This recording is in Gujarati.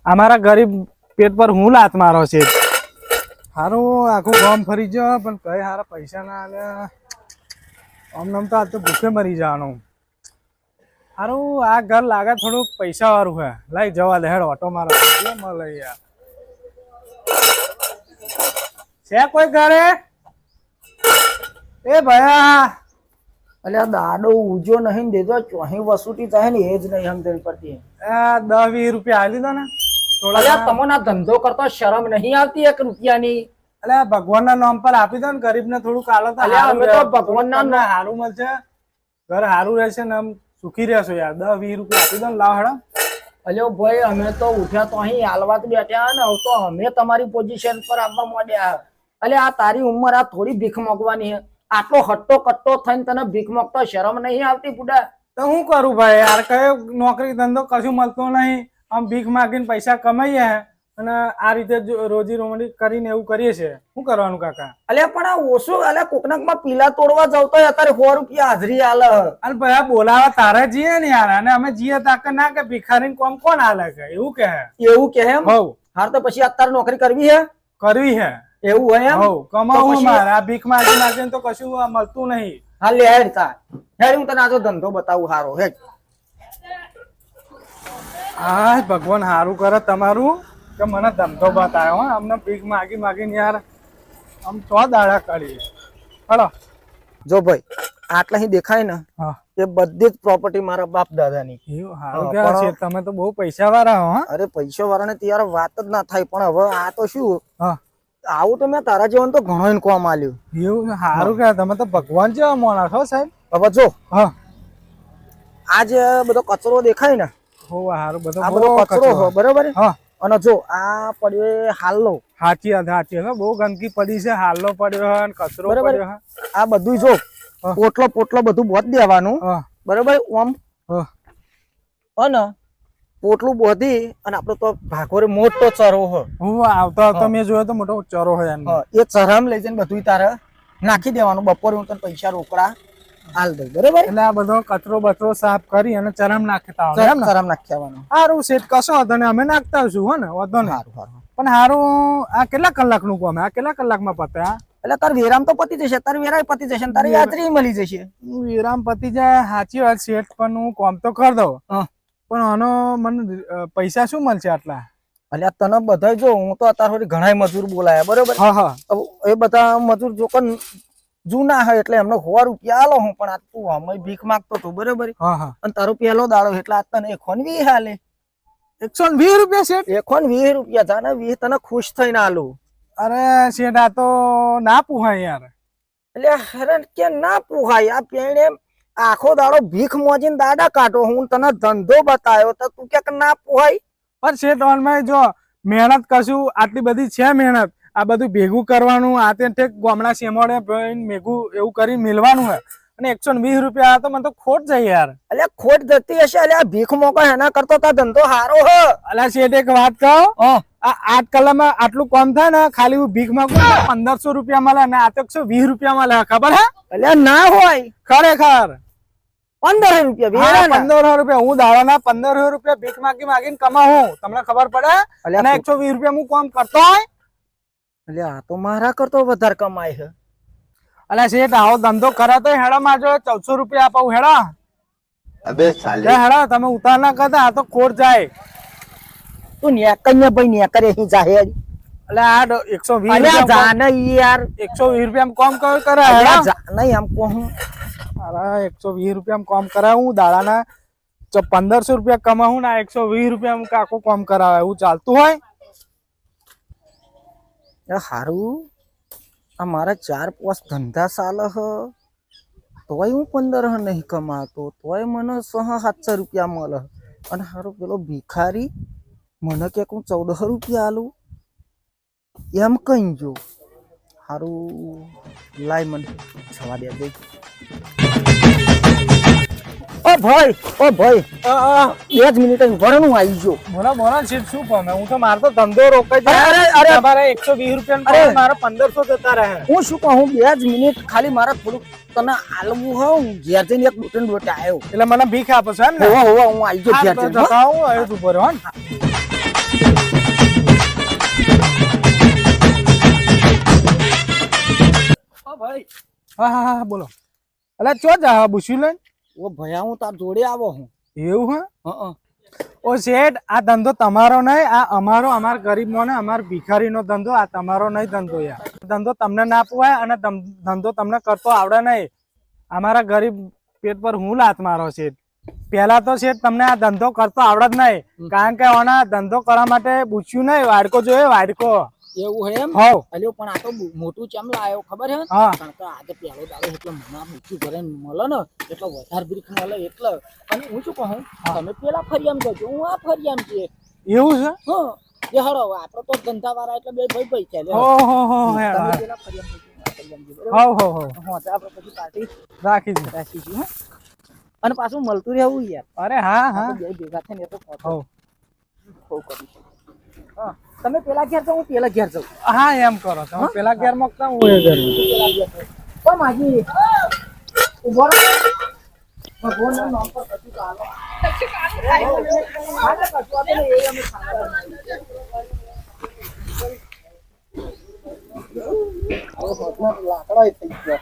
અમારા ગરીબ પેટ પર હું લાત મારો છે હારું આખું ગામ ફરી ગયો પણ કઈ હારા પૈસા ના આલ્યા આમ તો આજ તો ભૂખે મરી જવાનું હારું આ ઘર લાગે થોડુંક પૈસા વાળું હે લઈ જવા દે હેડ ઓટો મારો મળે યાર છે કોઈ ઘરે એ ભયા અલ્યા દાડો ઉજો નહીં દેતો ચોહી વસૂટી થાય ને એ જ નહીં સમજણ પડતી 10-20 રૂપિયા આલી દો ને અલ્યા તમને ધંધો કરતો શરમ નહીં આવતી 1 રૂપિયાની અલ્યા ભગવાનના નામ પર આપી દો ને ગરીબને થોડુંક આલો તો અમે તો ભગવાનના હારું મળશે ઘર હારું રહેશે ને આમ સુખી રહેશો યાર 10-20 રૂપિયા આપી દો ને લાવ હેડો અલ્યો ભાઈ અમે તો ઉઠ્યા તો અહીં હાલવાત બેઠા ને હવે તો અમે તમારી પોઝિશન પર આવવા માંડ્યા અલ્યા આ તારી ઉંમર આ થોડી ભીખ માંગવાની હે આટલો હટ્ટો કટ્ટો થઈને તને ભીખ માંગતો શરમ નહીં આવતી બુડા તો હું કરું ભાઈ યાર કયો નોકરી ધંધો કશું મળતો નહીં આમ ભીખ માગીને પૈસા કમાઈએ અને આ રીતે રોજી રોમણી કરીને એવું કરીએ છે શું કરવાનું કાકા અલ્યા પણ આ ઓછું અલ્યા કોકનાકમાં પીલા તોડવા જાવ તો અત્યારે 100 રૂપિયા હાજરી આલે અરે ભાઈ બોલાવા તારે જીએ ને યાર અને અમે જીએ તાકે ના કે ભિખારીને કોમ કોણ આલે કે એવું કે એમ હોવ હાર તો પછી અત્યારે નોકરી કરવી હે એવું હોય એમ હોવ કમાવું મારે આ ભીખ માગી માગીને તો કશું મળતું નહીં હા લે હેડ તા હેડ હું તને આજો ધંધો બતાવું હારો હેડ હા ભગવાન હારું કરે તમારું કે મને ધંધો બતાવ્યો હો અમને ભીખ માગી માગીને યાર આમ તો દાડા કાઢી હલો જો ભાઈ આટલા અહીં દેખાય ને હા એ બધી જ પ્રોપર્ટી મારા બાપ દાદાની એવું હારું કે છે તમે તો બહુ પૈસા વાળા હો અરે પૈસા વાળાને તો યાર વાત જ ના થાય પણ હવે આ તો શું હા આવું તો મેં તારા જીવન તો ઘણો ઇન્કમ આલ્યું એવું હારું કે તમે તો ભગવાન જેવા માણસ છો સાહેબ હવે જો હા આ જે બધો કચરો દેખાય ને હો હારું બધો આ બધો કચરો હો બરાબર હા અને જો આ પડ્યો હાલનો સાચી બહુ ગંદકી પડી છે હાલનો પડ્યો અને કચરો પડ્યો હે આ બધું જો પોટલો બધું બોધ દેવાનું બરાબર ઓમ અને પોટલું બોધી અને આપડે તો ભાગોરે મોટો ચરો હો હું આવતો મેં જોયો તો મોટો ચરો હોય એ ચરામ લઈ જઈને બધું તારે નાખી દેવાનું બપોરે હું તને પૈસા રોકડા હાલ દઉં બરાબર એટલે આ બધો કચરો બચરો સાફ કરી અને ચરમ નાખતા ચરામ નાખી આવવાનું સારું શેઠ કશો હતો ને અમે નાખતા આવશું હો ને વધો ને પણ સારું આ કેટલા કલાક નું કામ આ કેટલા કલાકમાં પતે એટલે તાર વિરામ તો પતી જશે તાર વેરાય પતી જશે તારી યાત્રી મળી જશે વિરામ પતી જાય સાચી વાત શેઠ પણ હું કામ તો કરી દઉં પણ આનો મને પૈસા શું મળશે આટલા અલ્યા તને બધા જો હું તો અત્યારે ઘણા મજૂર બોલાયા બરોબર એ બધા મજૂર જો જૂના હોય એટલે એમને 100 રૂપિયા આલો હું પણ આ તું અમે ભીખ માંગતો હતો બરોબર અને તારો પહેલો દાડો એટલે આ તને 120 હાલે 120 રૂપિયા શેઠ 120 રૂપિયા જાને 20 તને ખુશ થઈને આલું અરે શેઠ આ તો ના પુહાય યાર એટલે હેરાન કે ના પુહાય આ પેણે આખો દાડો ભીખ મોજીને દાડા કાઢો હું તને ધંધો બતાવ્યો તો તું કે ના પુહાય પણ શેઠ ઓનમાં જો મહેનત કશું આટલી બધી છે મહેનત આ બધું ભેગું કરવાનું આ તે ગામડા સેમોડે ભેગું એવું કરી મિલવાનું હે અને 120 રૂપિયા તો મને તો ખોટ જાય યાર અલ્યા ખોટ જતી હશે અલ્યા ભીખ મોકો એના કરતો તા ધંધો હારો હે અલ્યા શેઠ એક વાત કહો આ 8 કલાકમાં આટલું કામ થાય ને ખાલી હું ભીખ માંગુ 1500 રૂપિયા મળે અને આ તો 120 રૂપિયા મળે ખબર હે અલ્યા ના હોય ખરેખર 1500 રૂપિયા 1500 રૂપિયા હું દાડાના 1500 રૂપિયા ભીખ માગીને કમાવું તમને ખબર પડે અને 120 રૂપિયા હું કામ કરતો હોય અલ્યા આ તો મારા કરતો વધારે કમાય છે અલ્યા શેઠ આવો ધંધો કરાતો હેડા માજો 1400 રૂપિયા આપાવું હેડા અબે સાલે હેડા તમે ઉતાર ના કરતા આ તો ખોટ જાય તું નેકન્ય ભાઈ નેકરે હી જાહે અલ્યા આ 120 અલ્યા જાને યાર 120 રૂપિયા કામ કરે હેડા નહીં આમ કહું અરે 120 રૂપિયા કામ કરાવું હું દાડાના 1500 રૂપિયા કમાવું ને 120 રૂપિયા હું કાકો કામ કરાવે એવું ચાલતું હોય હારું આ મારા 4-5 ધંધા ચાલે હ તોય હું 15 નહીં કમાતો તોય મને 600-700 રૂપિયા મળે અને હારું પેલો ભિખારી મને કે હું 1400 રૂપિયા આલું એમ કઈ જો હારું લાય મને જવા દે દે ઓ ભાઈ 2 જ મિનિટ વરણું આવી ગયો બોલા શેઠ શું પામે હું તો મારતો ધંધો રોકાઈ જાય અરે તમારે 120 રૂપિયા મારા 1500 જતા રહે હું શું કહું 2 જ મિનિટ ખાલી મારા થોડું તને આલવું હો ઘેર જઈને એક ડોટન ડોટે આવ્યો એટલે મને ભીખ આપો છો એમ ને હોવા હું આવી ગયો ઘેર જઈને જતા હું આવ્યો તું પર હો હા હા બોલો. એટલે ચો જા પૂછ્યું લઈને ઓ ભયા હું તાર જોડે આવો હું. એવું હે? હા ઓ શેઠ, આ ધંધો તમારો નહીં, આ અમારો, અમાર ગરીબનો ને અમાર ભિખારીનો ધંધો, આ તમારો નહીં ધંધો યાર. ધંધો તમને ના પોવાય અને ધંધો તમને કરતો આવડે નહીં. અમારા ગરીબ પેટ પર હું લાત મારો શેઠ. પેલા તો શેઠ તમને આ ધંધો કરતો આવડે જ નહીં, કારણ કે આના ધંધો કરવા માટે પૂછ્યું નહીં, વાડકો જોયો વાડકો. એવું હે એમ? હોવ. અલ્યો પણ આ તો મોટું ચેમ લાયો ખબર હે? હા. કારણ કે આજે પહેલો દાડો એટલે મને આ મૂકી ઘરે મળે ને એટલે વધારે બ્રીક મળે એટલે. અને હું શું કહું, તમે પેલા ફરિયામ જજો, હું આ ફરિયામ છે. એવું છે? હા એ હળો આપણે તો ધંધા વાળા એટલે બે ભાઈ ભાઈ ચાલે. ઓહો હે. તમે પેલા ફરિયામ જજો, હું આ ફરિયામ જજો. હોવ હોવ હોવ. હા તો આપણે પછી પાર્ટી રાખી દે. રાખીશું હો. અને પાછું મળતું રહેવું યાર. અરે હા હા. આપણે બે ભેગા થઈને એ તો હોવ. બહુ કરીશું. હા તમે પેલા ઘેર જાઓ, હું પેલા ઘેર જાઉં. હા એમ કરો તમે પેલા ઘેર મકતા હું એ ઘર. પેલા ઘેર જાઉં. ઓ માજી ઉભો રહો. ભગવાનના નામ પર કશું ચાલો. હા તો કશું આપે ને એ અમે ખાવા. હવે ભગવાન લાકડા થઈ ગયા.